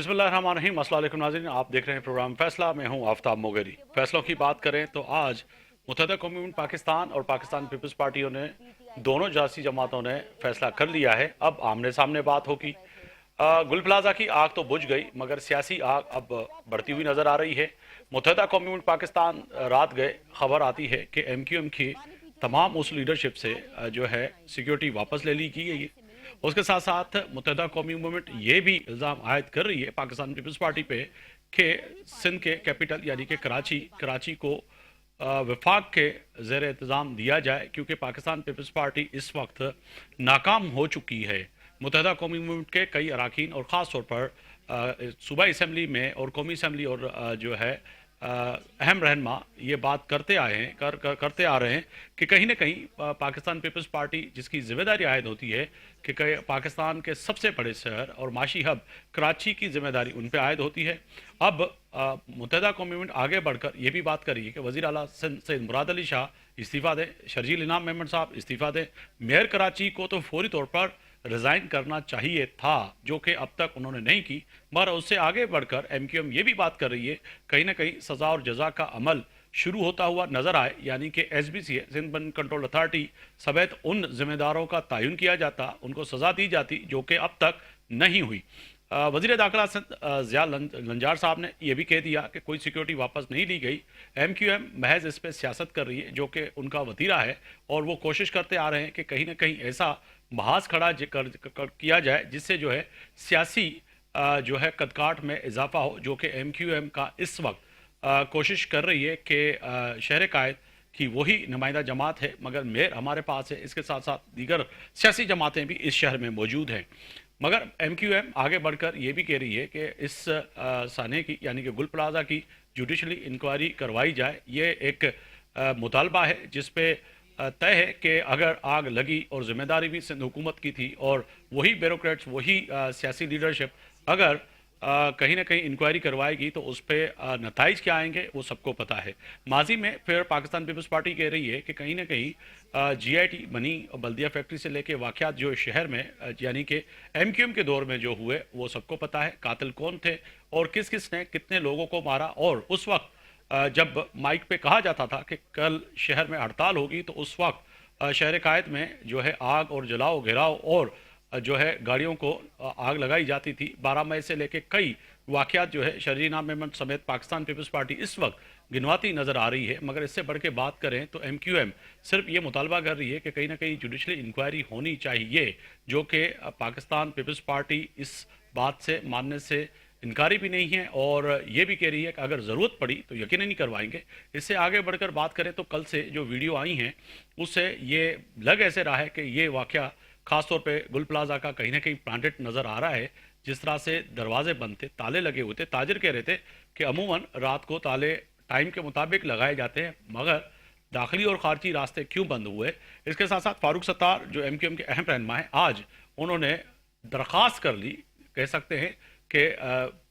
बिस्मिल्लाहिर्रहमानिर्रहीम। अस्सलाम वालेकुम नाज़रीन, आप देख रहे हैं प्रोग्राम फैसला। मैं हूं आफ्ताब मोगरी। फैसलों की बात करें तो आज मुत्तहदा कौमी मूवमेंट पाकिस्तान और पाकिस्तान पीपल्स पार्टियों ने दोनों सियासी जमातों ने फैसला कर लिया है। अब आमने सामने बात होगी। गुल प्लाजा की आग तो बुझ गई, मगर सियासी आग अब बढ़ती हुई नजर आ रही है। मुत्तहदा कौमी मूवमेंट पाकिस्तान रात गए खबर आती है कि MQM की तमाम उस लीडरशिप से जो है सिक्योरिटी वापस ले ली की गई है। उसके साथ साथ मुत्तहदा कौमी मूवमेंट ये भी इल्ज़ाम आयद कर रही है पाकिस्तान पीपल्स पार्टी पे कि सिंध के कैपिटल यानी कि कराची को वफाक के ज़ेर इंतज़ाम दिया जाए, क्योंकि पाकिस्तान पीपल्स पार्टी इस वक्त नाकाम हो चुकी है। मुत्तहदा कौमी मूवमेंट के कई अरकान और ख़ास तौर पर सूबाई असम्बली में और कौमी असम्बली और जो है अहम रहनमा ये बात करते आए हैं करते आ रहे हैं कि कहीं ना कहीं पाकिस्तान पीपल्स पार्टी, जिसकी जिम्मेदारी आयद होती है कि पाकिस्तान के सबसे बड़े शहर और माशी हब कराची की जिम्मेदारी उन पर आयद होती है। अब मुत्तहदा कौमी मूवमेंट आगे बढ़कर ये भी बात कर रही है कि वज़ीर आला सैयद मुराद अली शाह इस्तीफ़ा दें, शर्जील इनाम मेमन साहब इस्तीफ़ा दें। मेयर कराची को तो फौरी तौर पर रिज़ाइन करना चाहिए था, जो कि अब तक उन्होंने नहीं की। मगर उससे आगे बढ़कर MQM ये भी बात कर रही है कहीं ना कहीं सज़ा और जजा का अमल शुरू होता हुआ नजर आए, यानी कि SBC सिंध बन कंट्रोल अथॉरिटी समेत उन जिम्मेदारों का तयन किया जाता, उनको सज़ा दी जाती, जो कि अब तक नहीं हुई। वज़ीर दाखिला ज़िया लंजार साहब ने यह भी कह दिया कि कोई सिक्योरिटी वापस नहीं ली गई। MQM महज इस पर सियासत कर रही है, जो कि उनका वतीरा है, और वो कोशिश करते आ रहे हैं कि कहीं ना कहीं ऐसा महाज खड़ा किया जाए जिससे जो है सियासी जो है कदकाठ में इजाफा हो, जो कि MQM का इस वक्त कोशिश कर रही है कि शहर कायद की वही नुमाइंदा जमात है, मगर मेयर हमारे पास है। इसके साथ साथ दीगर सियासी जमातें भी इस शहर में मौजूद हैं। मगर MQM आगे बढ़कर ये भी कह रही है कि इस साने की यानी कि गुल प्लाजा की जुडिशली इंक्वायरी करवाई जाए। ये एक मुतालबा है जिस पे तय है कि अगर आग लगी और जिम्मेदारी भी सिंध हुकूमत की थी और वही ब्यूरोक्रेट्स, वही सियासी लीडरशिप अगर कहीं ना कहीं इंक्वायरी करवाएगी तो उस पर नताइज क्या आएंगे वो सबको पता है। माजी में फिर पाकिस्तान पीपल्स पार्टी कह रही है कि कहीं ना कहीं GIT बनी और बल्दिया फैक्ट्री से लेके वाक़यात जो शहर में यानी कि MQM के दौर में जो हुए वो सबको पता है। कातिल कौन थे और किस किस ने कितने लोगों को मारा, और उस वक्त जब माइक पे कहा जाता था कि कल शहर में हड़ताल होगी, तो उस वक्त शहर कायद में जो है आग और जलाओ घेराव और जो है गाड़ियों को आग लगाई जाती थी। 12 मई से लेके कई वाक़यात जो है शर्जील इनाम मेमन समेत पाकिस्तान पीपल्स पार्टी इस वक्त गिनवाती नज़र आ रही है। मगर इससे बढ़ के बात करें तो MQM सिर्फ ये मुतालबा कर रही है कि कहीं ना कहीं जुडिशली इंक्वायरी होनी चाहिए, जो कि पाकिस्तान पीपल्स पार्टी इस बात से मानने से इनकारी भी नहीं है, और ये भी कह रही है कि अगर ज़रूरत पड़ी तो यकीनन नहीं करवाएंगे। इससे आगे बढ़कर बात करें तो कल से जो वीडियो आई हैं उससे ये लग ऐसे रहा है कि ये वाक़या ख़ास तौर पे गुल प्लाजा का कहीं ना कहीं प्लांटेड नज़र आ रहा है। जिस तरह से दरवाजे बंद थे, ताले लगे हुए थे। ताजिर कह रहे थे कि अमूमन रात को ताले टाइम के मुताबिक लगाए जाते हैं, मगर दाखिली और खारजी रास्ते क्यों बंद हुए। इसके साथ साथ फारूक सत्तार जो MQM के अहम रहनुमा हैं, आज उन्होंने दरख्वास्त कर ली, कह सकते हैं कि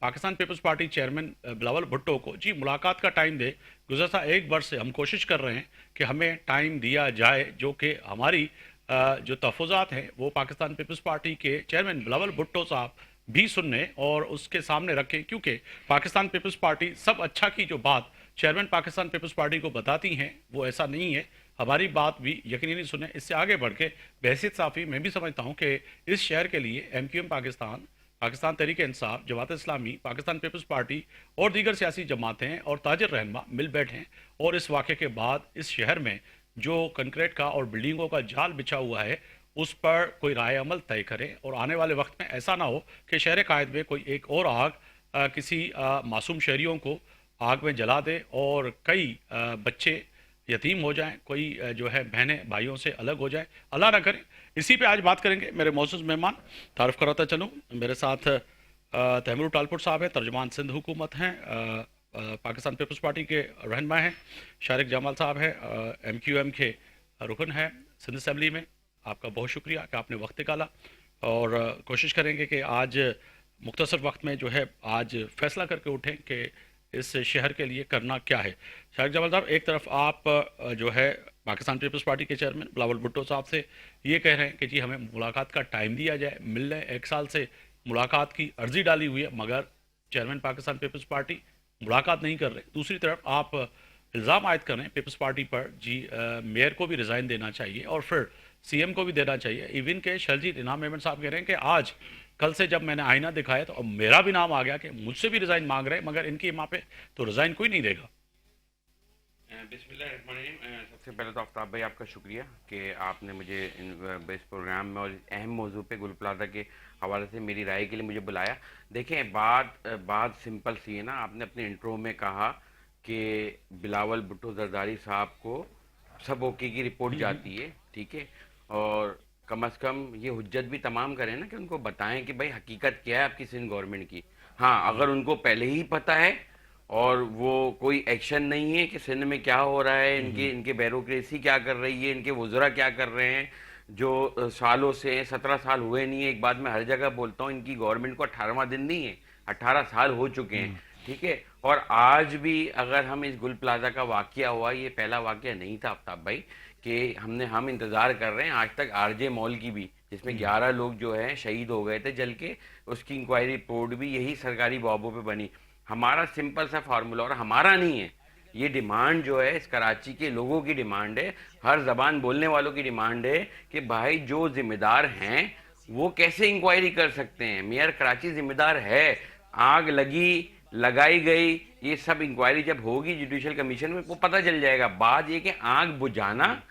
Pakistan Peoples Party chairman Bilawal Bhutto को जी मुलाकात का टाइम दे। गुज़श्ता 1 वर्ष से हम कोशिश कर रहे हैं कि हमें टाइम दिया जाए, जो कि हमारी जो तहफ़्फ़ुज़ात हैं वो पाकिस्तान पीपल्स पार्टी के चेयरमैन बिलावल भुट्टो साहब भी सुनने और उसके सामने रखें, क्योंकि पाकिस्तान पीपल्स पार्टी सब अच्छा की जो बात चेयरमैन पाकिस्तान पीपल्स पार्टी को बताती हैं वो ऐसा नहीं है। हमारी बात भी यकीनन सुने। इससे आगे बढ़ के बहसीत साफ़ी मैं भी समझता हूँ कि इस शहर के लिए MQM Pakistan, Pakistan Tehreek Insaf, Jamaat Islami, Pakistan Peoples party और दीगर सियासी जमातें और ताजिर रहनुमा मिल बैठें और इस वाक़े के बाद इस शहर में जो कंक्रीट का और बिल्डिंगों का जाल बिछा हुआ है उस पर कोई राय अमल तय करें, और आने वाले वक्त में ऐसा ना हो कि शहर कायद में कोई एक और आग किसी मासूम शहरियों को आग में जला दे और कई बच्चे यतीम हो जाएं, कोई जो है बहनें भाइयों से अलग हो जाए, अल्लाह ना करे। इसी पे आज बात करेंगे। मेरे मौजूद मेहमान तारुफ कराता चलूँ, मेरे साथ तैमूर टालपुर साहब हैं, तर्जुमान सिंध हुकूमत हैं, पाकिस्तान पीपल्स पार्टी के रहनुमा हैं। शारिक जमाल साहब हैं, MQM के रुकन हैं सिंध असम्बली में। आपका बहुत शुक्रिया कि आपने वक्त निकाला, और कोशिश करेंगे कि आज मुख्तसर वक्त में जो है आज फैसला करके उठें कि इस शहर के लिए करना क्या है। शारिक जमाल साहब, एक तरफ आप जो है पाकिस्तान पीपल्स पार्टी के चेयरमैन बिलावल भुट्टो साहब से ये कह रहे हैं कि जी हमें मुलाकात का टाइम दिया जाए, मिल रहे 1 साल से मुलाकात की अर्जी डाली हुई है, मगर चेयरमैन पाकिस्तान पीपल्स पार्टी मुलाकात नहीं कर रहे, दूसरी तरफ आप इल्ज़ाम आयद कर रहे हैं पीपल्स पार्टी पर जी मेयर को भी रिज़ाइन देना चाहिए और फिर सीएम को भी देना चाहिए। इवन के शर्जील इनाम मेमन साहब कह रहे हैं कि आज कल से जब मैंने आईना दिखाया तो अब मेरा भी नाम आ गया कि मुझसे भी रिज़ाइन मांग रहे हैं, मगर इनकी वहाँ पे तो रिज़ाइन कोई नहीं देगा। बिस्मिल्लाहिर्रहमानिर्रहीम। सबसे पहले तो आफ्ताब भाई आपका शुक्रिया कि आपने मुझे इस प्रोग्राम में और इस अहम मौजू पे गुल प्लाजा के हवाले से मेरी राय के लिए मुझे बुलाया। देखें, बात सिंपल सी है ना। आपने अपने इंट्रो में कहा कि बिलावल भुट्टो जरदारी साहब को सब ओके की रिपोर्ट जाती है, ठीक है, और कम अज़ कम ये हुज्जत भी तमाम करें ना कि उनको बताएं कि भाई हकीकत क्या है आपकी सिंध गवर्नमेंट की। हाँ, अगर उनको पहले ही पता है और वो कोई एक्शन नहीं है कि सिंध में क्या हो रहा है, इनकी इनके ब्यूरोक्रेसी क्या कर रही है, इनके वज़रा क्या कर रहे हैं, जो सालों से 17 साल हुए नहीं है। एक बात मैं हर जगह बोलता हूँ, इनकी गवर्नमेंट को 18वां दिन नहीं है, 18 साल हो चुके हैं, ठीक है। और आज भी अगर हम इस गुल प्लाजा का वाकया हुआ, ये पहला वाकया नहीं था आफ्ताब भाई, कि हम इंतज़ार कर रहे हैं आज तक आरजे मॉल की भी, जिसमें 11 लोग जो हैं शहीद हो गए थे जल के, उसकी इंक्वायरी रिपोर्ट भी यही सरकारी बॉबों पे बनी। हमारा सिंपल सा फार्मूला, और हमारा नहीं है ये, डिमांड जो है इस कराची के लोगों की डिमांड है, हर जबान बोलने वालों की डिमांड है कि भाई जो जिम्मेदार हैं वो कैसे इंक्वायरी कर सकते हैं। मेयर कराची जिम्मेदार है, आग लगी, लगाई गई, ये सब इंक्वायरी जब होगी जुडिशल कमीशन में वो पता चल जाएगा। बात ये कि आग बुझाना,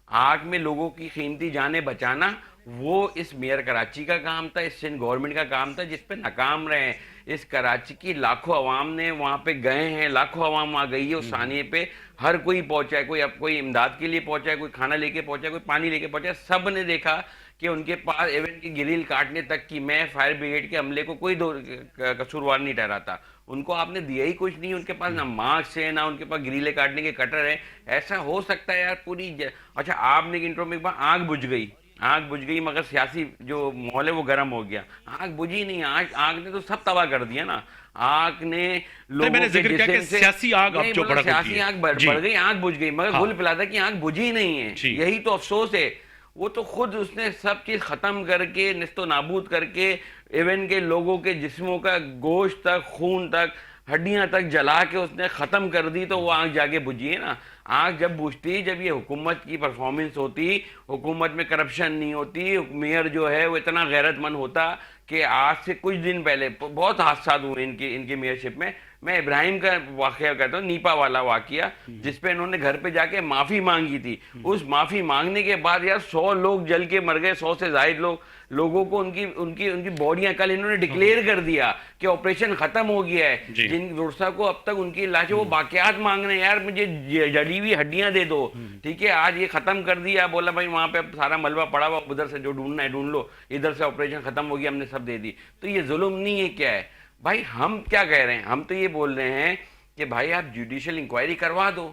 आग में लोगों की कीमती जानें बचाना, वो इस मेयर कराची का काम था, इस सिंध गवर्नमेंट का काम था, जिस पे नाकाम रहे हैं। इस कराची की लाखों अवाम ने वहाँ पे गए हैं, लाखों अवाम वहाँ गई है उस सानिए पे, हर कोई पहुंचा है, कोई अब कोई इमदाद के लिए पहुंचा है, कोई खाना लेके पहुंचा है, कोई पानी लेके पहुंचा है। सब ने देखा कि उनके पास एवन की गिरिल काटने तक की, मैं फायर ब्रिगेड के हमले को कोई कसूरवार नहीं ठहराता। उनको आपने दिया ही कुछ नहीं, उनके पास ना मास्क है, ना उनके पास गिरीले काटने के कटर है। ऐसा हो सकता है यार अच्छा, आपने इंट्रो में एक बार आग बुझ गई, आग बुझ गई, मगर सियासी जो माहौल है वो गर्म हो गया। आग बुझी नहीं, आग आग ने तो सब तबाह कर दिया ना। आग ने अरे लोगों मैंने के जिक्र किया कि जिस्म से, सियासी आग अब नहीं जो मतलब भड़क उठी सियासी है। आग बढ़ जी। बढ़ गई, आग बुझ गई, मगर हाँ। गुल प्लाजा की आग बुझी नहीं है। जी। यही तो अफसोस है। वो तो खुद उसने सब चीज खत्म करके, निस्तो नाबूद करके, इवन के लोगों के जिस्मों का गोश्त तक, खून तक, हड्डियां तक जला के उसने खत्म कर दी, तो वो आग जाके बुझी है ना। आग जब बुझती, जब ये हुकूमत की परफॉर्मेंस होती, हुकूमत में करप्शन नहीं होती, मेयर जो है वो इतना गैरतमंद होता कि आज से कुछ दिन पहले बहुत हादसा हुए इनकी इनकी मेयरशिप में। मैं इब्राहिम का वाकया कहता हूँ, नीपा वाला वाकया, जिसपे इन्होंने घर पे जाके माफी मांगी थी। उस माफी मांगने के बाद यार 100 लोग जल के मर गए, 100 से ज्यादा लोगों को उनकी उनकी उनकी बॉडियां, कल इन्होंने डिक्लेयर कर दिया कि ऑपरेशन खत्म हो गया है। जी। जिन रुर्सा को अब तक उनकी लाशें, वो बाकियात मांग रहे हैं, यार मुझे जली हुई हड्डियां दे दो, ठीक है। आज ये खत्म कर दिया, बोला भाई वहां पे अब सारा मलबा पड़ा हुआ, उधर से जो ढूंढना है ढूंढ लो, इधर से ऑपरेशन खत्म हो गया, हमने सब दे दी। तो ये जुल्म नहीं है क्या है भाई? हम क्या कह रहे हैं? हम तो ये बोल रहे हैं कि भाई आप जुडिशियल इंक्वायरी करवा दो।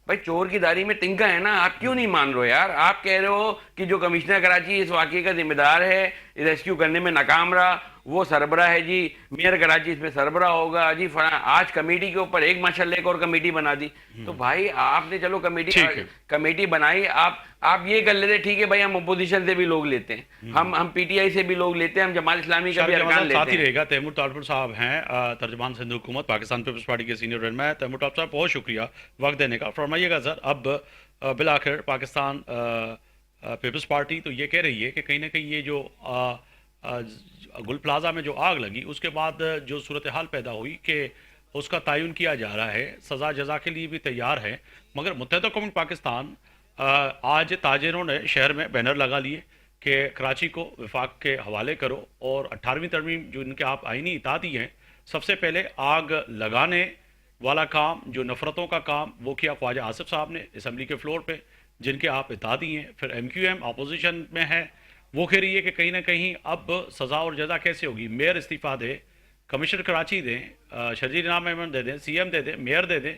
भाई चोर की दाढ़ी में तिनका है ना, आप क्यों नहीं मान रहे हो यार? आप कह रहे हो कि जो कमिश्नर कराची इस वाकये का जिम्मेदार है, रेस्क्यू करने में नाकाम रहा, वो सरबरा है जी, मेयर कराची इसमें सरबरा होगा जी। आज कमेटी के ऊपर एक माशाल्लाह एक और कमेटी बना दी। तो भाई आपने चलो ठीक है। कमेटी बनाई, आप ये कर लेते, ठीक है भाई, हम अपोजिशन से भी लोग लेते हैं, हम पीटीआई से भी लोग लेते हैं, हम जमात इस्लामी का भी शायद अरकान हमारे साथ लेते ही हैं। रहेगा। तैमूर तारपुर साहब हैं तर्जमान सिंध हुकूमत पाकिस्तान पीपल्स पार्टी के सीनियर रहनुमा हैं। तैमूर साहब बहुत शुक्रिया वक्त देने का। फरमाइएगा सर, अब बिल आखिर पाकिस्तान पीपल्स पार्टी तो ये कह रही है कि कहीं ना कहीं ये जो गुल प्लाजा में जो आग लगी उसके बाद जो सूरत हाल पैदा हुई कि उसका तयन किया जा रहा है, सज़ा जजा के लिए भी तैयार है, मगर मुत्तहिदा कौम पाकिस्तान आज ताजिरों ने शहर में बैनर लगा लिए कि कराची को विफाक के हवाले करो और 18वीं तरमीम जो इनके आप आइनी इतादी हैं, सबसे पहले आग लगाने वाला काम, जो नफ़रतों का काम, वो किया ख्वाजा आसिफ साहब ने असम्बली के फ्लोर पे, जिनके आप इतादी हैं। फिर MQM अपोजिशन में है, वो कह रही है कि कहीं ना कहीं अब सज़ा और जजा कैसे होगी? मेयर इस्तीफ़ा दे, कमिश्नर कराची दें, शर्जील इनाम मेमन दे दें, CM दे दें, मेयर दे दें।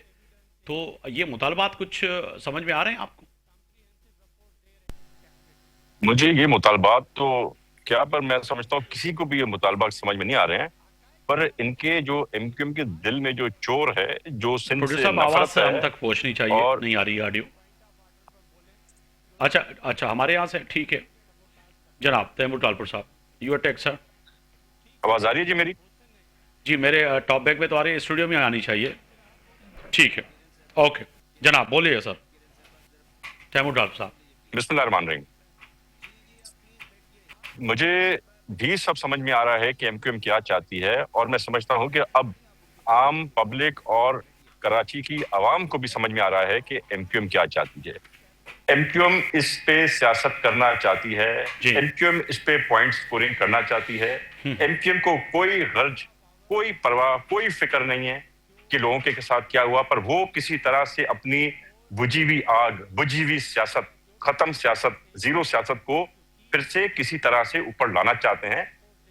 तो ये मुतालबात कुछ समझ में आ रहे हैं आपको? मुझे ये मुतालबात तो क्या, पर मैं समझता हूँ किसी को भी ये मुतालबात समझ में नहीं आ रहे हैं। पर इनके जो MQM के दिल में जो चोर है, जो सिंध प्रोड्यूसर से साहब, आवाज़ नफरत हम है, तक पहुंचनी चाहिए, और नहीं आ रही है ऑडियो। अच्छा अच्छा, हमारे यहाँ से ठीक है जनाब। तैमूर तालपुर साहब, यू टेक सर। आवाज आ रही है जी मेरी? जी मेरे टॉप बैग में तो आ रही है, स्टूडियो में आनी चाहिए। ठीक है, ओके जनाब बोलिए सर। तैमूर डॉक्टर साहब। बिस्मिल्लाहिर्रहमानिर्रहीम। मुझे भी सब समझ में आ रहा है कि एमक्यूएम क्या चाहती है, और मैं समझता हूं कि अब आम पब्लिक और कराची की आवाम को भी समझ में आ रहा है कि एमक्यूएम क्या चाहती है। एमक्यूएम इस पे सियासत करना चाहती है, जी। एमक्यूएम इस पे पॉइंट स्कोरिंग करना चाहती है। एमक्यूएम को कोई गर्ज, कोई परवाह, कोई फिक्र नहीं है कि लोगों के साथ क्या हुआ, पर वो किसी तरह से अपनी बुझी हुई आग, बुझी हुई सियासत, खत्म सियासत, जीरो सियासत को फिर से किसी तरह से ऊपर लाना चाहते हैं।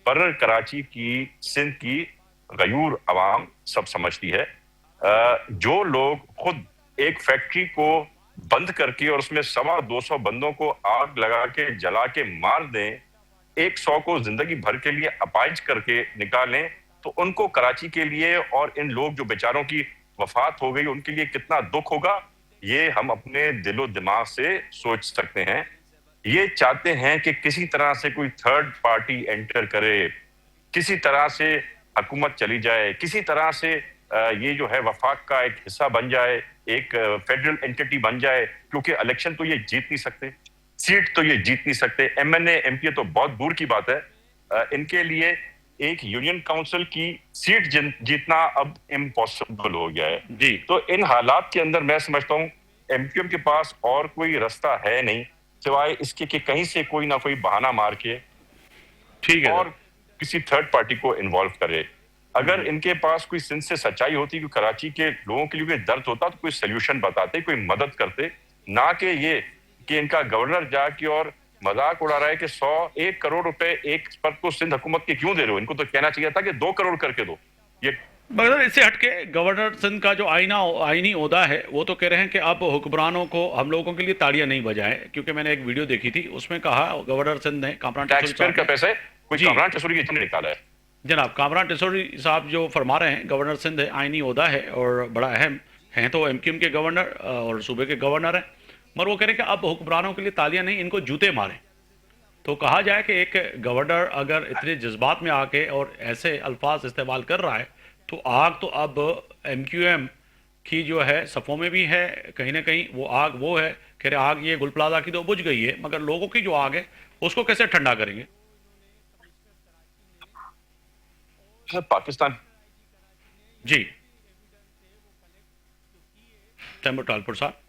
पर कराची की, सिंध की गयूर अवाम सब समझती है। जो लोग खुद एक फैक्ट्री को बंद करके और उसमें 200 बंदों को आग लगा के जला के मार दें, 100 को जिंदगी भर के लिए अपाइज करके निकालें, तो उनको कराची के लिए और इन लोग जो बेचारों की वफात हो गई उनके लिए कितना दुख होगा, ये हम अपने दिलो दिमाग से सोच सकते हैं। ये चाहते हैं कि किसी तरह से कोई थर्ड पार्टी एंटर करे, किसी तरह से हुकूमत चली जाए, किसी तरह से ये जो है वफाक का एक हिस्सा बन जाए, एक फेडरल एंटिटी बन जाए, क्योंकि इलेक्शन तो ये जीत नहीं सकते, सीट तो ये जीत नहीं सकते, एमएनए एमपीए तो बहुत दूर की बात है। इनके लिए एक यूनियन काउंसिल की सीट जीतना अब इम्पॉसिबल हो गया है। जी तो इन हालात के अंदर मैं समझता हूं एमक्यूएम के पास और कोई रास्ता है नहीं सिवाय इसके कि कहीं से कोई ना कोई बहाना मार के ठीक है और सर। किसी थर्ड पार्टी को इन्वॉल्व करे। अगर इनके पास कोई सिंध से सच्चाई होती कि कराची के लोगों के लिए कोई दर्द होता तो कोई सोल्यूशन बताते, कोई मदद करते, ना कि ये कि इनका गवर्नर जाके और मजाक उड़ा रहा है कि 1 करोड़ रुपए एक एक्सपर्ट को सिंध हुकूमत के क्यों दे रहे हो। इनको तो कहना चाहिए था कि 2 करोड़ करके दो। ये मगर इससे हटके गवर्नर सिंध का जो आईनी ओहदा है वो तो कह रहे हैं कि अब हुक्मरानों को, हम लोगों के लिए ताड़ियां नहीं बजाएं, क्योंकि मैंने एक वीडियो देखी थी उसमें कहा गवर्नर सिंध ने, कामरान टिसोरी टैक्स पेयर साहब का ने। पैसा है, कोई जी कामरान टिसोरी की निकाला है। जनाब, कामरान टिसोरी साहब जो फरमा रहे हैं गवर्नर सिंध है, आईनी ओहदा है और बड़ा अहम हैं, तो एमक्यूएम के गवर्नर और सूबे के गवर्नर हैं, मगर वो कह रहे हैं कि अब हुक्मरानों के लिए तालियां नहीं, इनको जूते मारें। तो कहा जाए कि एक गवर्नर अगर इतने जज्बात में आके और ऐसे अल्फाज इस्तेमाल कर रहा है, तो आग तो अब एमक्यूएम की जो है सफ़ों में भी है, कहीं ना कहीं वो आग वो है। कह रहे आग ये गुल प्लाजा की तो बुझ गई है, मगर लोगों की जो आग है उसको कैसे ठंडा करेंगे। पाकिस्तान जी तैमूर टालपुर साहब।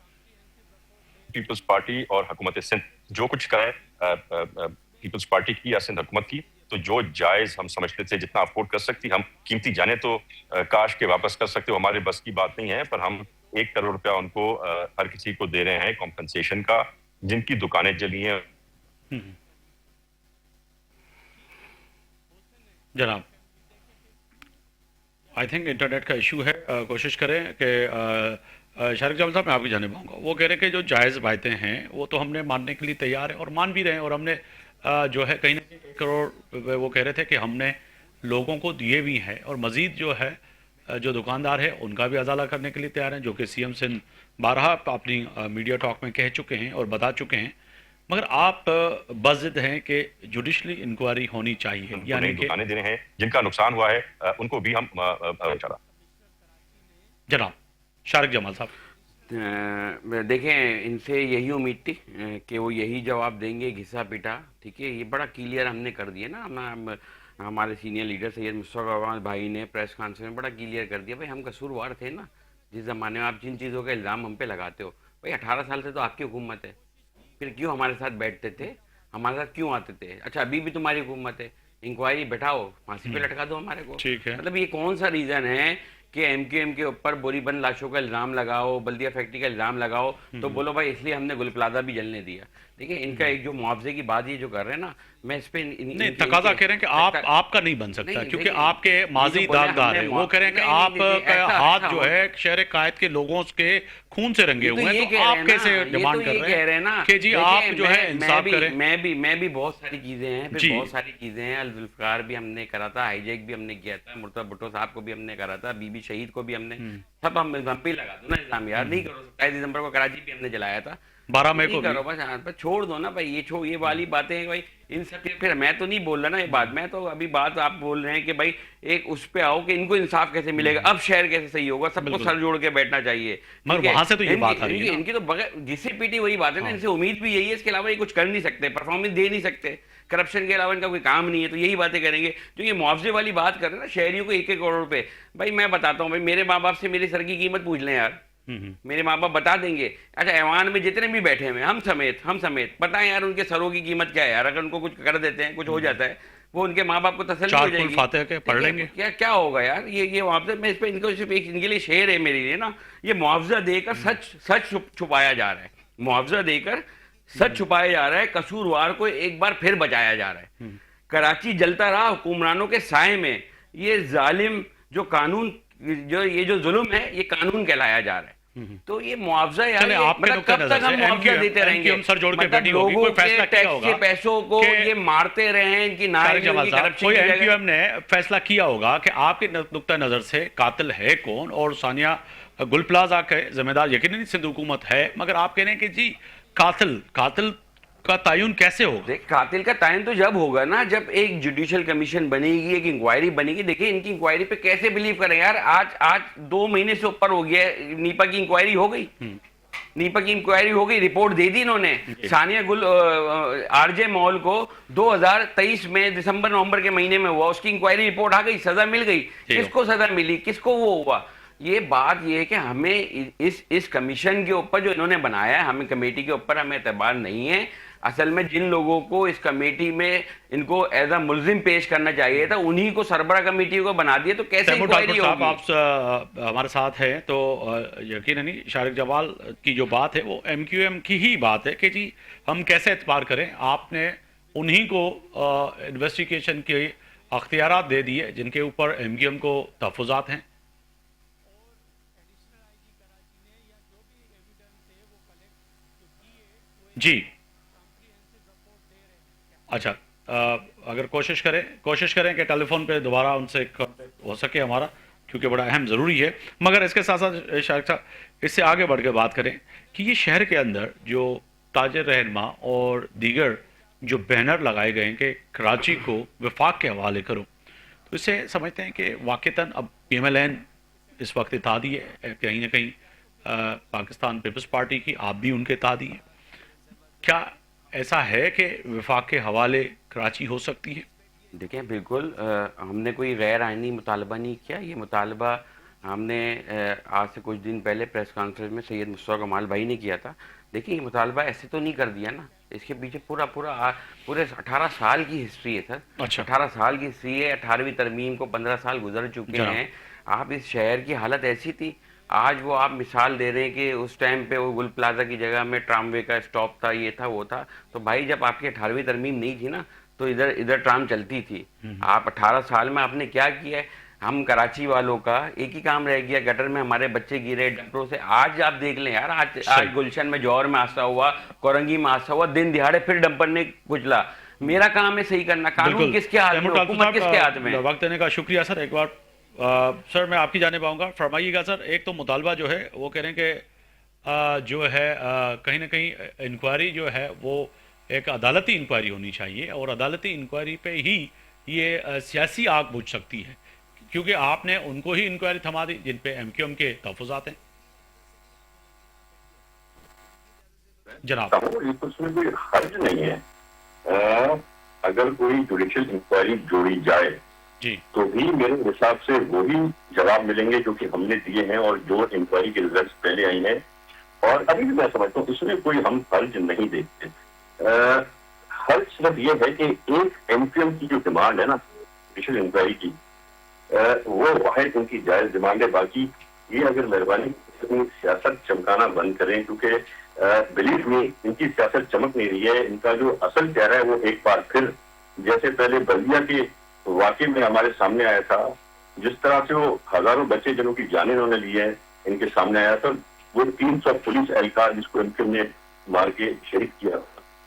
पीपल्स पार्टी और हुकूमत सिंध जो कुछ करे, पीपल्स पार्टी की या सिंध हुकूमत की, तो जो जायज हम समझते थे, जितना अफोर्ड कर सकती, हम कीमती जाने तो काश के वापस कर सकते हो, हमारे बस की बात नहीं है, पर हम 1 करोड़ रुपया उनको हर किसी को दे रहे हैं कॉम्पनसेशन का, जिनकी दुकानें जली हैं। जनाब, आई थिंक इंटरनेट का इशू है, कोशिश करें कि शारिक जावेद साहब मैं आपकी जाने पाऊँगा। वो कह रहे हैं कि जो जायज़ बातें हैं वो तो हमने मानने के लिए तैयार है और मान भी रहे हैं, और हमने जो है कहीं ना कहीं 1 करोड़ रुपए वो कह रहे थे कि हमने लोगों को दिए भी हैं, और मज़ीद जो है जो दुकानदार है उनका भी अजाला करने के लिए तैयार हैं, जो कि सीएम सिंध बारहा अपनी मीडिया टॉक में कह चुके हैं और बता चुके हैं। मगर आप बज़िद हैं कि जुडिशली इंक्वायरी होनी चाहिए, उनको यानी नई कि दुकानें दे रहे हैं, जिनका नुकसान हुआ है उनको भी हम बेचारा। जनाब शारिक जमाल साहब। देखें, इनसे यही उम्मीद थी कि वो यही जवाब देंगे, घिसा पिटा। ठीक है, ये बड़ा क्लियर हमने कर दिया ना, हमारे सीनियर लीडर सैयद मुश्ताक अहमद भाई ने प्रेस कॉन्फ्रेंस में बड़ा क्लियर कर दिया, भाई हम कसूरवार थे ना। जिस ज़माने में आप जिन चीज़ों का इल्ज़ाम हम पे लगाते हो, भाई 18 साल से तो आपकी हुकूमत है, फिर क्यों हमारे साथ बैठते थे, हमारे साथ क्यों आते थे? अच्छा, अभी भी तुम्हारी हुकूमत है, इंक्वायरी बैठाओ, फांसी पे लटका दो हमारे को। ठीक है। मतलब ये कौन सा रीज़न है कि एमक्यूएम के ऊपर बोरीबंद लाशों का इल्ज़ाम लगाओ, बल्दिया फैक्ट्री का इल्ज़ाम लगाओ, तो बोलो भाई इसलिए हमने गुल प्लाजा भी जलने दिया। देखिए, इनका एक जो मुआवजे की बात ये जो कर रहे हैं ना, मैं इस पे नहीं, तकाजा कह रहे हैं कि आपका नहीं बन सकता, नहीं, क्योंकि देखिए, आपके माजी ये जो बोले दागदार हमने है। वो कह रहे हैं कि नहीं, नहीं, नहीं, आपका ऐसा- हाथ ऐसा जो हो- है शहर कायद के लोगों के खून से रंगे ये तो हुए ये हैं, कह तो रहे आप हैं कैसे ना, ये डिमांड तो कर ये रहे कह रहे हैं ना हैं कि जी देखिए, आप जो है इंसाफ करें। मैं भी बहुत सारी चीजें हैं, जी। फिर बहुत सारी चीजें हैं। जुल्फकार भी हमने करा था, हाईजैक भी हमने किया था, मुर्तजा भुट्टो साहब को भी हमने करा था, बीबी शहीद को भी हमने, सब हम पे ही लगा दो ना इल्जाम यार। नहीं करो, 27 दिसंबर को कराची भी हमने जलाया था। 12 मई नहीं को करो भी। बस, हाँ, बस छोड़ दो ना भाई, ये वाली बातें भाई, इन सब के फिर मैं तो नहीं बोल रहा ना ये बात, मैं तो अभी बात आप बोल रहे हैं कि भाई एक उस पे आओ कि इनको इंसाफ कैसे मिलेगा, अब शहर कैसे सही होगा, सबको बिल्कुल। सर जोड़ के बैठना चाहिए। मगर ठीक है, वहां से तो ये इनकी बात आ रही है इनकी ना। इनकी तो बगैर जिससे पीटी वही बात है ना, हाँ। इनसे उम्मीद भी यही है, इसके अलावा ये कुछ कर नहीं सकते, परफॉर्मेंस दे नहीं सकते, करप्शन के अलावा इनका कोई काम नहीं है, तो यही बातें करेंगे। जो ये मुआवजे वाली बात कर रहे हैं ना, शहरियों को 1-1 करोड़ रुपए, भाई मैं बताता हूँ भाई, मेरे माँ बाप से मेरे सर की कीमत पूछ लें यार, मेरे माँ बाप बता देंगे। अच्छा, ऐवान में जितने भी बैठे हुए हैं, हम समेत बताएं यार उनके सरों की कीमत क्या है यार, अगर उनको कुछ कर देते हैं, कुछ हो जाता है, वो उनके माँ बाप को तसल्ली हो चार कुल जाएगी। फातिहा के पढ़ ठीक है, लेंगे। क्या क्या होगा यार, ये मुआवजा, मैं इस पे इनको सिर्फ एक इनके लिए शेर है मेरे लिए ना, ये मुआवजा देकर सच छुपाया जा रहा है, मुआवजा देकर सच छुपाया जा रहा है, कसूरवार को एक बार फिर बचाया जा रहा है। कराची जलता रहा हुक्मरानों के साए में, ये जालिम जो कानून, ये जो जुल्म है, ये कानून कहलाया जा रहा है। तो ये मुआवजा यार, चले, ये आपके मतलब नुक्ते कब नजर तक हम से मुआवजा MQM देते रहेंगे, सर जोड़ के मतलब बैठी होगी, लोगों कोई के फैसला किया टैक्स होगा के पैसों को कि ये मारते रहे हैं, इनकी तारिक नायक जमाल साहब, करप्शन कोई की जगह। MQM ने फैसला किया होगा कि आपके नुक्ता नजर से कातिल है कौन, और सानिया गुल प्लाजा के जिम्मेदार यकीनन सिंध हुकूमत है, मगर आप कह रहे हैं कि जी कातिल का तयन कैसे होगा? देख, कातिल का तयन तो जब होगा ना, जब एक जुडिशियल कमीशन बनेगी, एक इंक्वायरी बनेगी। देखिए, इनकी इंक्वायरी पे कैसे बिलीव करें यार, आज 2 महीने से ऊपर हो गया, नीपा की इंक्वायरी हो गई, नीपा की इंक्वायरी हो गई, रिपोर्ट दे दी इन्होंने। सानिया गुल आरजे मॉल को 2023 में दिसंबर नवंबर के महीने में हुआ, उसकी इंक्वायरी रिपोर्ट आ गई, सजा मिल गई। किसको सजा मिली, किसको वो हुआ? ये बात ये है कि हमें इस कमीशन के ऊपर जो इन्होंने बनाया है, हमें कमेटी के ऊपर हमें एतबार नहीं है। असल में जिन लोगों को इस कमेटी में इनको एज अ मुल्जिम पेश करना चाहिए था, उन्हीं को सरबरा कमेटी को बना दिया, तो कैसे तैमूर इंक्वायरी ठाकुर साहब, होगी? आप हमारे साथ हैं तो यकीनन ही शारिक जमाल की जो बात है वो MQM की ही बात है कि जी हम कैसे एतबार करें। आपने उन्हीं को इन्वेस्टिगेशन के अख्तियारात दे दिए जिनके ऊपर MQM को तहफ़्फ़ुज़ात हैं। जी, अच्छा, अगर कोशिश करें कि टेलीफोन पे दोबारा उनसे कांटेक्ट हो सके हमारा, क्योंकि बड़ा अहम ज़रूरी है। मगर इसके साथ साथ शारिक साहब, इससे आगे बढ़ के बात करें कि ये शहर के अंदर जो ताजर रहनमा और दीगर जो बैनर लगाए गए हैं कि कराची को वफाक के हवाले करो, तो इससे समझते हैं कि वाक़तन अब PMLN इस वक्त इत्तेहादी है, कहीं ना कहीं पाकिस्तान पीपल्स पार्टी की, आप भी उनके इत्तेहादी हैं। क्या ऐसा है कि वफाक के हवाले कराची हो सकती है? देखें, बिल्कुल हमने कोई गैर आइनी मुतालबा नहीं किया। ये मुतालबा हमने आज से कुछ दिन पहले प्रेस कॉन्फ्रेंस में सैयद मुस्तफा कमाल भाई ने किया था। देखिए, ये मुतालबा ऐसे तो नहीं कर दिया ना, इसके पीछे पूरे 18 साल की हिस्ट्री है सर। अच्छा। 18 साल की हिस्ट्री है, 18वीं तरमीम को 15 साल गुजर चुके जनाब। हैं। आप इस शहर की हालत ऐसी थी, आज वो आप मिसाल दे रहे हैं कि उस टाइम पे वो गुल प्लाजा की जगह में ट्रामवे का स्टॉप था, ये था वो था। तो भाई, जब आपकी 18वीं तरमीम नहीं थी ना, तो इधर ट्राम चलती थी। आप 18 साल में आपने क्या किया है? हम कराची वालों का एक ही काम रह गया, गटर में हमारे बच्चे गिरे डंपरों से। आज आप देख लें यार, आज गुलशन में, जौहर में हादसा हुआ, कोरंगी में हादसा हुआ, दिन दिहाड़े फिर डंपर ने कुचला। मेरा काम है सही करना, कानून किसके हाथ में, तैमूर ठाकुर हुकूमत किसके हाथ में? साहब, वक्त देने का शुक्रिया सर। एक बार सर मैं आपकी जाने पाऊंगा, फरमाइएगा सर। एक तो मुतालबा जो है वो कह रहे हैं कि जो है कहीं ना कहीं इंक्वायरी जो है वो एक अदालती इंक्वायरी होनी चाहिए, और अदालती इंक्वायरी पे ही ये सियासी आग बुझ सकती है, क्योंकि आपने उनको ही इंक्वायरी थमा दी जिन पे MQM के तहफ़्फ़ुज़ात हैं। जनाब, उसमें कोई हर्ज नहीं है। अगर कोई जुडिशियल इंक्वायरी जोड़ी जाए जी, तो भी मेरे हिसाब से वही जवाब मिलेंगे जो कि हमने दिए हैं और जो इंक्वायरी के रिजल्ट पहले आई हैं। और अभी भी मैं समझता हूँ इसमें कोई हम हर्ज नहीं देखते। हर्ज सिर्फ ये है कि एक MQM की जो डिमांड है ना जुडिशियल इंक्वायरी की, वो वाहिद उनकी जायज डिमांड है। बाकी ये अगर मेहरबानी सियासत चमकाना बंद करें, क्योंकि बिलीव मी, इनकी सियासत चमक नहीं रही है। इनका जो असल चेहरा है वो एक बार फिर, जैसे पहले बल्दिया के वाकई में हमारे सामने आया था, जिस तरह से वो हजारों बच्चे जिनों की जानें उन्होंने ली है इनके सामने आया था, वो 300 पुलिस एहलकार जिसको MQM ने मार के शहीद किया,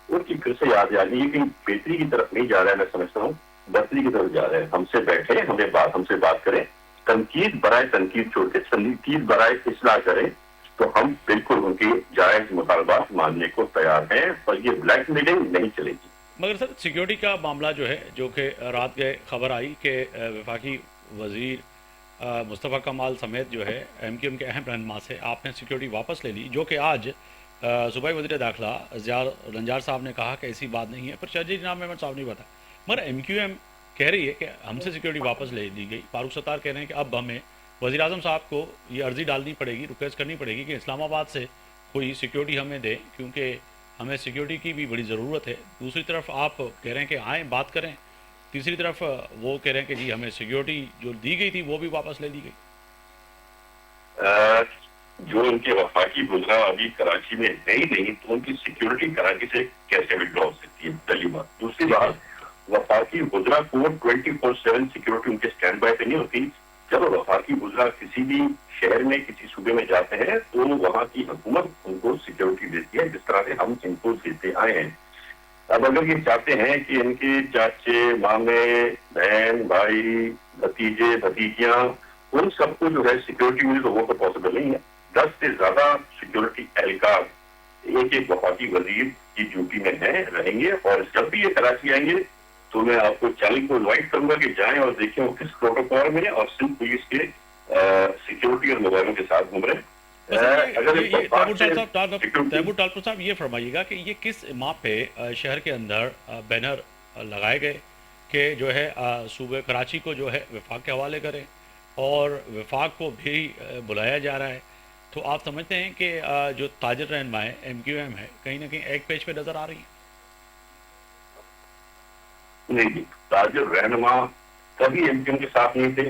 उनकी फिर से याद आ रही है। कहीं बेहतरी की तरफ नहीं जा रहा है, मैं समझता हूँ बदतरी की तरफ जा रहा है। हमसे बैठे, हमसे बात करें, तनकीद बराए तनकीद छोड़ के तनकीद बराए इस्लाह करें, तो हम बिल्कुल उनकी जायज मुतालबात मानने को तैयार हैं, पर ये ब्लैकमेलिंग नहीं चलेगी। मगर सर सिक्योरिटी का मामला जो है, जो कि रात के खबर आई कि वफाकी वजीर मुस्तफ़ा कमाल समेत जो है एमक्यूएम के अहम रहनुमा से आपने सिक्योरिटी वापस ले ली, जो कि आज सूबाई वज़ीर दाखिला ज़ियार रंजार साहब ने कहा कि ऐसी बात नहीं है, पर शहजी जनाब अहमद साहब नहीं बताया। मगर एमक्यूएम कह रही है कि हमसे सिक्योरिटी वापस ले ली गई। फारूक सत्तार कह रहे हैं कि अब हमें वज़ीर आज़म साहब को ये अर्ज़ी डालनी पड़ेगी, रिक्वेस्ट करनी पड़ेगी कि इस्लामाबाद से कोई सिक्योरिटी हमें दे, क्योंकि हमें सिक्योरिटी की भी बड़ी ज़रूरत है। दूसरी तरफ आप कह रहे हैं कि आएँ बात करें, तीसरी तरफ वो कह रहे हैं कि जी हमें सिक्योरिटी जो दी गई थी वो भी वापस ले ली गई। जो उनके वफाकी गुजरा अभी कराची में नहीं, तो उनकी सिक्योरिटी कराची से कैसे विड्रॉ हो सकती है, पहली बात। दूसरी बात, वफाकी गुजरा को 24/7 सिक्योरिटी उनके स्टैंड बाय पे नहीं होती। जब वफाकी गुजरा किसी भी शहर में, किसी सूबे में जाते हैं तो वहां की हुकूमत उनको सिक्योरिटी देती है, जिस तरह से हम इनको देते आए हैं। अब अगर ये चाहते हैं कि इनके चाचे, मामे, बहन, भाई, भतीजे, भतीजियां, उन सबको जो है सिक्योरिटी मिले, तो वो तो पॉसिबल नहीं है। 10 से ज्यादा सिक्योरिटी एहलकार एक वफाकी वजीर की ड्यूटी में है, रहेंगे, और जब भी ये कराची आएंगे तो मैं आपको चैनल को इन्वाइट करूंगा कि जाएं और देखें वो किस प्रोटोकॉल में और सिंध पुलिस के सिक्योरिटी और मोबाइलों के साथ घूम रहे हैं। तैमूर टालपुर साहब ये फरमाइएगा कि ये किस माह पे शहर के अंदर बैनर लगाए गए कि जो है सूबे कराची को जो है वफाक के हवाले करें, और वफाक को भी बुलाया जा रहा है। तो आप समझते हैं कि जो ताजर रहनुमा है एमक्यूएम है, कहीं ना कहीं एक पेज पे नजर आ रही है? नहीं, ताजर रहनुमा कभी एमक्यूएम के साथ नहीं थे,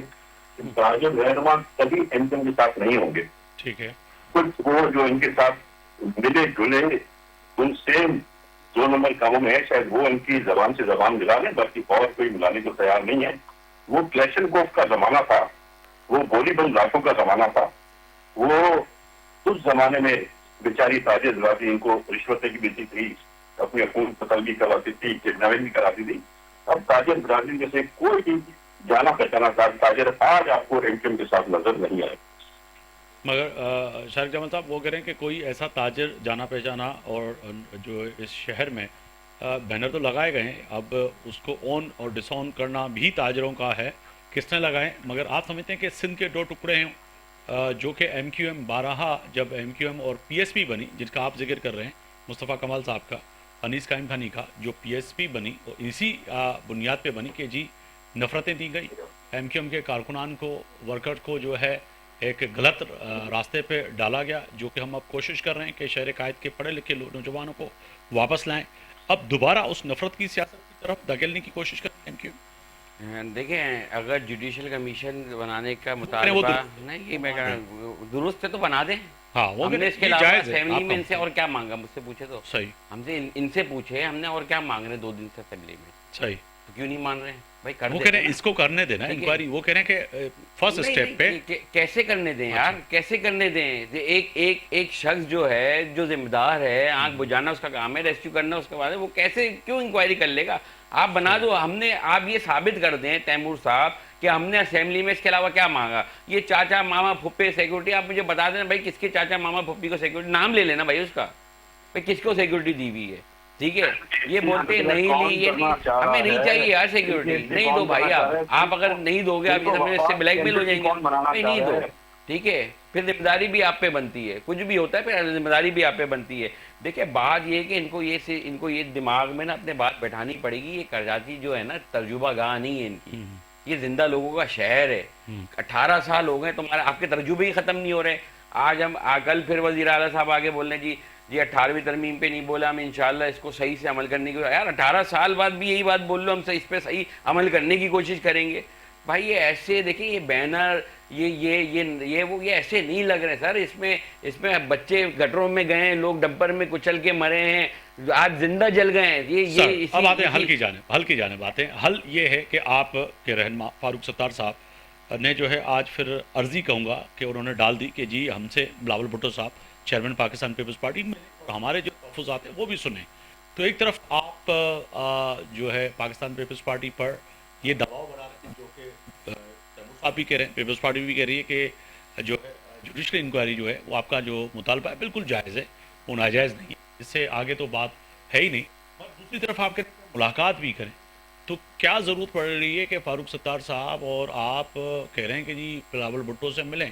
ताजर रहनुमा कभी एमक्यूएम के साथ नहीं होंगे। ठीक है। कुछ वो जो इनके साथ मिले जुले उनसे 2 नंबर कामों में है, शायद वो उनकी जबान से जबान मिला लें, बाकी और कोई मिलाने को तैयार नहीं है। वो क्लैशनकोफ का जमाना था, वो गोली बंद लाखों का जमाना था। वो उस जमाने में बेचारी ताजिर जवाबी इनको रिश्वतें की देती थी, अपनी हुकूमत कतल भी करवाती थी, किडनैपिंग भी कराती थी। अब ताजिर ब्राजील जैसे कोई भी जाना पहचाना ताजिर आज आपको एमक्यूएम के साथ नजर नहीं आए। मगर शारिक जमाल साहब वो कह रहे हैं कि कोई ऐसा ताजर जाना पहचाना और जो इस शहर में बैनर तो लगाए गए हैं, अब उसको ऑन और डिसऑन करना भी ताजरों का है, किसने लगाए। मगर आप समझते हैं कि सिंध के 2 टुकड़े हैं, जो कि एमक्यूएम 12 जब एमक्यूएम और पीएसपी बनी, जिसका आप जिक्र कर रहे हैं मुस्तफ़ा कमाल साहब का, अनीस कायम खानी का, जो पीएसपी बनी और इसी बुनियाद पे बनी कि जी नफ़रतें दी गई, एमक्यूएम के कारकुनान को, वर्कर को जो है एक गलत रास्ते पे डाला गया, जो कि हम अब कोशिश कर रहे हैं कि शहर कायद के पढ़े लिखे नौजवानों को वापस लाएं। अब दोबारा उस नफरत की सियासत की तरफ धकेलने की कोशिश कर रहे हैं क्यों? देखें, अगर जुडिशल कमीशन बनाने का वो मुतालबा नहीं, ये मैं कह रहा हूं, दुरुस्त है तो बना दें। हाँ, वो हमने इसके ये अलावा जायज़ है, असेंबली में आप इनसे और क्या मांगा, मुझसे पूछे तो सही हमसे इनसे पूछे हमने और क्या मांग रहे 2 दिन से असेंबली में, सही। तो क्यों नहीं मान रहे हैं भाई? कर वो देते कह रहे हैं ना। इसको करने देना ठीक है। इंक्वायरी, वो कह रहे हैं कि फर्स्ट नहीं, स्टेप पे कैसे करने दें यार, कैसे करने दें? एक शख्स जो है, जो जिम्मेदार है, आंख बुझाना उसका काम है, रेस्क्यू करना उसका बाद है, वो कैसे क्यों इंक्वायरी कर लेगा? आप बना दो। हमने, आप ये साबित कर दें तैमूर साहब कि हमने असेंबली में इसके अलावा क्या मांगा। ये चाचा मामा फुप्पे सिक्योरिटी, आप मुझे बता देना भाई किसके चाचा मामा फुप्पी को सिक्योरिटी, नाम ले लेना भाई उसका, भाई किसको सिक्योरिटी दी हुई है। ठीक है, ये बोलते नहीं नहीं, ये नहीं, हमें नहीं चाहिए यार सिक्योरिटी, नहीं दो भाई। आप अगर नहीं दोगे, आप ये इससे ब्लैकमेल हो जाएंगे, भाई नहीं दो। ठीक है, फिर जिम्मेदारी भी आप पे बनती है, कुछ भी होता है फिर जिम्मेदारी भी आप पे बनती है। देखिए, बात ये है कि इनको ये दिमाग में ना अपने बात बैठानी पड़ेगी। ये करजाती जो है ना, तर्जुबा गाह नहीं है इनकी, ये जिंदा लोगों का शहर है। 18 साल हो गए तुम्हारे, आपके तर्जुबे ही खत्म नहीं हो रहे। आज हम कल फिर वज़ीर आला साहब आगे बोल रहे जी 18वीं तरमीम पे नहीं बोला, हम इंशाल्लाह इसको सही से अमल करने की। यार 18 साल बाद भी यही बात बोल लो, हम इस पे सही अमल करने की कोशिश करेंगे। भाई ये ऐसे देखिए, ये बैनर ये ऐसे नहीं लग रहे सर। इसमें बच्चे गटरों में गए हैं, लोग डंपर में कुचल के मरे हैं, आज जिंदा जल गए हैं। ये अब आते हैं हल की जाने आते हैं। हल ये है कि आप के रहनुमा फारूक सत्तार साहब ने जो है आज फिर अर्जी कहूँगा कि उन्होंने डाल दी कि जी हमसे बिलावल भुट्टो साहब चेयरमैन पाकिस्तान पीपल्स पार्टी में, और हमारे जो तहफ़्फ़ुज़ात हैं वो भी सुने। तो एक तरफ आप जो है पाकिस्तान पीपल्स पार्टी पर ये दबाव बना रहे हैं, जो कि तैमूर साहब भी कह रहे हैं, पीपल्स पार्टी भी कह रही है कि जो है जुडिशल इंक्वायरी जो है वो आपका जो मुतालबा है बिल्कुल जायज़ है, वो नाजायज़ नहीं है, इससे आगे तो बात है ही नहीं। और दूसरी तरफ आपके मुलाकात भी करें, तो क्या ज़रूरत पड़ रही है कि फ़ारूक सत्तार साहब और आप कह रहे हैं कि जी बिलावल भुट्टो से मिलें?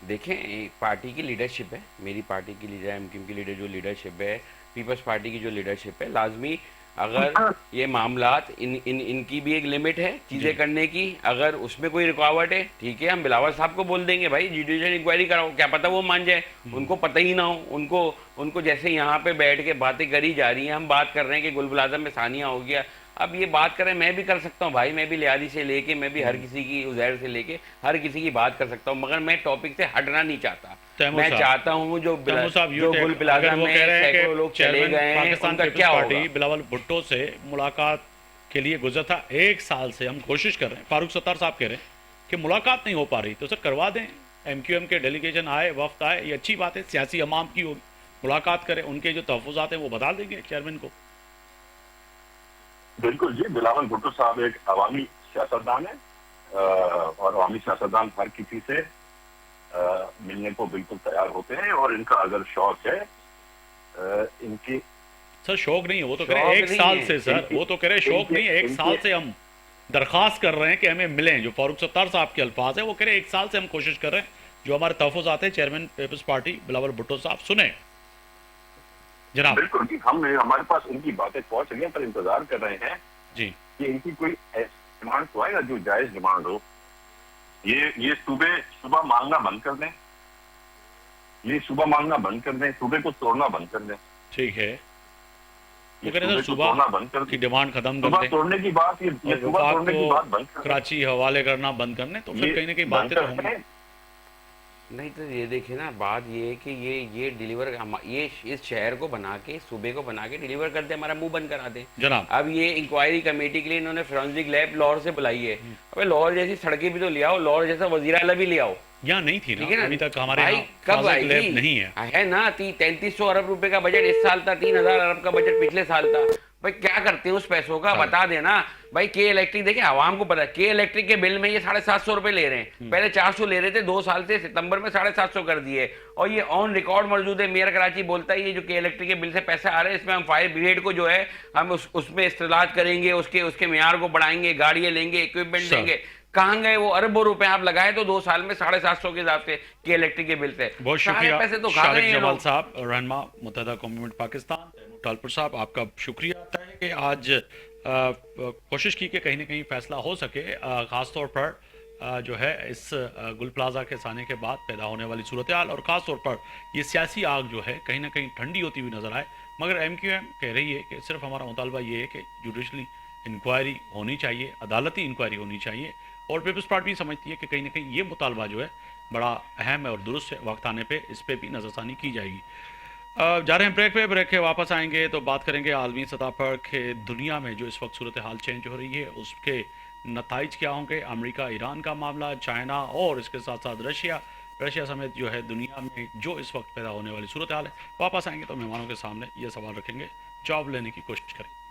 देखें, एक पार्टी की लीडरशिप है, मेरी पार्टी की लीडर, एमक्यूएम की लीडर जो लीडरशिप है, पीपल्स पार्टी की जो लीडरशिप है, लाजमी अगर ये मामलात इनकी भी एक लिमिट है चीज़ें करने की, अगर उसमें कोई रुकावट है, ठीक है, हम बिलावल साहब को बोल देंगे भाई जुडिशियल इंक्वायरी कराओ, क्या पता वो मान जाए, उनको पता ही ना हो, उनको उनको जैसे यहाँ पे बैठ के बातें करी जा रही हैं, हम बात कर रहे हैं कि गुल बुलादम में सानिया हो गया, अब ये बात करें, मैं भी कर सकता हूँ भाई, मैं भी लियादी से लेके, मैं भी हर किसी की, उजैर से लेके हर किसी की बात कर सकता हूँ, मगर मैं टॉपिक से हटना नहीं चाहता। तैमूर मैं साहब, चाहता हूँ जो तैमूर साहब जो गुल प्लाजा अगर वो में कह रहे हैं सैकड़ों कि लोग चले चेयरमैन गए हैं, पाकिस्तान उनका पीपल्स क्या पार्टी होगा? बिलावल भुट्टो से मुलाकात के लिए गुजरा था, 1 साल से हम कोशिश कर रहे हैं, फारूक सत्तार साहब कह रहे हैं कि मुलाकात नहीं हो पा रही, तो सर करवा दें, एमक्यूएम के डेलीगेशन आए, वफ्द आए, ये अच्छी बात है, सियासी अमाम की होगी, मुलाकात करें, उनके जो तहफ़्फ़ुज़ात हैं वो बता देंगे चेयरमैन को। बिल्कुल जी, बिलावल भुट्टो साहब एक अवामी सियासतदान है और अवामी सियासतदान हर किसी से मिलने को बिल्कुल तैयार होते हैं, और इनका अगर शौक है इनकी सर शौक नहीं है, वो तो कह शौक रहे हैं 1 नहीं साल है, से, सर वो तो कह रहे हैं शौक नहीं है, 1 साल से हम दरख्वास्त कर रहे हैं कि हमें मिलें, जो फारूक सत्तार साहब के अल्फाज है वो कह रहे हैं 1 साल से हम कोशिश कर रहे हैं, जो हमारे तहफ़्फ़ुज़ात हैं chairman Peoples Party Bilawal Bhutto साहब सुने जनाब। बिल्कुल जी, हमने हमारे पास इनकी बातें पहुंच रही हैं, पर इंतजार कर रहे हैं जी कि इनकी कोई डिमांड तो आएगा जो जायज डिमांड हो। ये सुबह मांगना बंद कर दें, ये सुबह मांगना बंद कर दें, सुबह को तोड़ना बंद कर दें। ठीक है, वो ये कह रहे थे सुबह को तोड़ना सुबह बंद कर की दें, डिमांड खत्म कर सुबह दें तोड़ने की बात, ये और सुबह वफाक तोड़ने की बात बंद को कर दें। कराची हवाले करना बंद करने, तो फिर ये कहीं ना कहीं बंद बातें तो कर होंगी। दें। नहीं तो ये देखिए ना, बात ये है कि ये डिलीवर, ये इस शहर को बना के, सूबे को बना के डिलीवर कर दे, हमारा मुंह बंद करा दे। जनाब अब ये इंक्वायरी कमेटी के लिए इन्होंने फोरेंसिक लैब लाहौर से बुलाई है, अबे लाहौर जैसी सड़कें भी तो ले आओ, लाहौर जैसा वजीर आला भी ले आओ, यहाँ नहीं थी ठीक है ना, ना? अभी तक हमारे भाई यहाँ कब फाजिल आएगी? लैब नहीं है। है ना, 3300 अरब रुपए का बजट इस साल था, 3000 अरब का बजट पिछले साल था। भाई क्या करते हैं उस पैसों का, बता देना भाई। के इलेक्ट्रिक, देखिए आवाम को पता है, के इलेक्ट्रिक के बिल में ये 750 रुपए ले रहे हैं, पहले 400 ले रहे थे, 2 साल से सितंबर में 750 कर दिए, और ये ऑन रिकॉर्ड मौजूद है। मेयर कराची बोलता है ये जो के इलेक्ट्रिक के बिल से पैसे आ रहे हैं, इसमें हम फायर ब्रिगेड को जो है हम उसमें इस्तेलाज करेंगे, उसके मेयार को बढ़ाएंगे, गाड़ियां लेंगे, इक्विपमेंट देंगे। कहाँ गए वो अरबों रुपए? आप लगाए तो 2 साल में 750 के हिसाब से के इलेक्ट्रिक के बिल से। बहुत सारे शुक्रिया पैसे तो खा रहे शारिक हैं ये जमाल लोग। साहब, रहनुमा मुत्तहदा कौमी मूवमेंट पाकिस्तान, तैमूर टालपुर साहब, आपका शुक्रिया होता है कि आज कोशिश की कि कहीं ना कहीं फैसला हो सके, ख़ास तौर पर जो है इस गुल प्लाजा के साने के बाद पैदा होने वाली सूरत हाल, और ख़ास तौर पर ये सियासी आग जो है कहीं ना कहीं ठंडी होती हुई नजर आए। मगर एमक्यूएम कह रही है कि सिर्फ हमारा मुतालबा ये है कि जुडिशली इंक्वायरी होनी चाहिए, अदालती इंक्वायरी होनी चाहिए, और पीपल्स पार्टी भी समझती है कि कहीं ना कहीं ये मुतालबा जो है बड़ा अहम है और दुरुस्त है, वक्त आने पे इस पे भी नज़रसानी की जाएगी। जा रहे हैं ब्रेक पे, ब्रेक के वापस आएंगे तो बात करेंगे आलमी सतह पर कि दुनिया में जो इस वक्त सूरत हाल चेंज हो रही है उसके नताइज क्या होंगे, अमेरिका ईरान का मामला, चाइना और इसके साथ साथ रशिया समेत जो है दुनिया में जो इस वक्त पैदा होने वाली सूरत हाल है। वापस आएंगे तो मेहमानों के सामने ये सवाल रखेंगे, जवाब लेने की कोशिश करेंगे।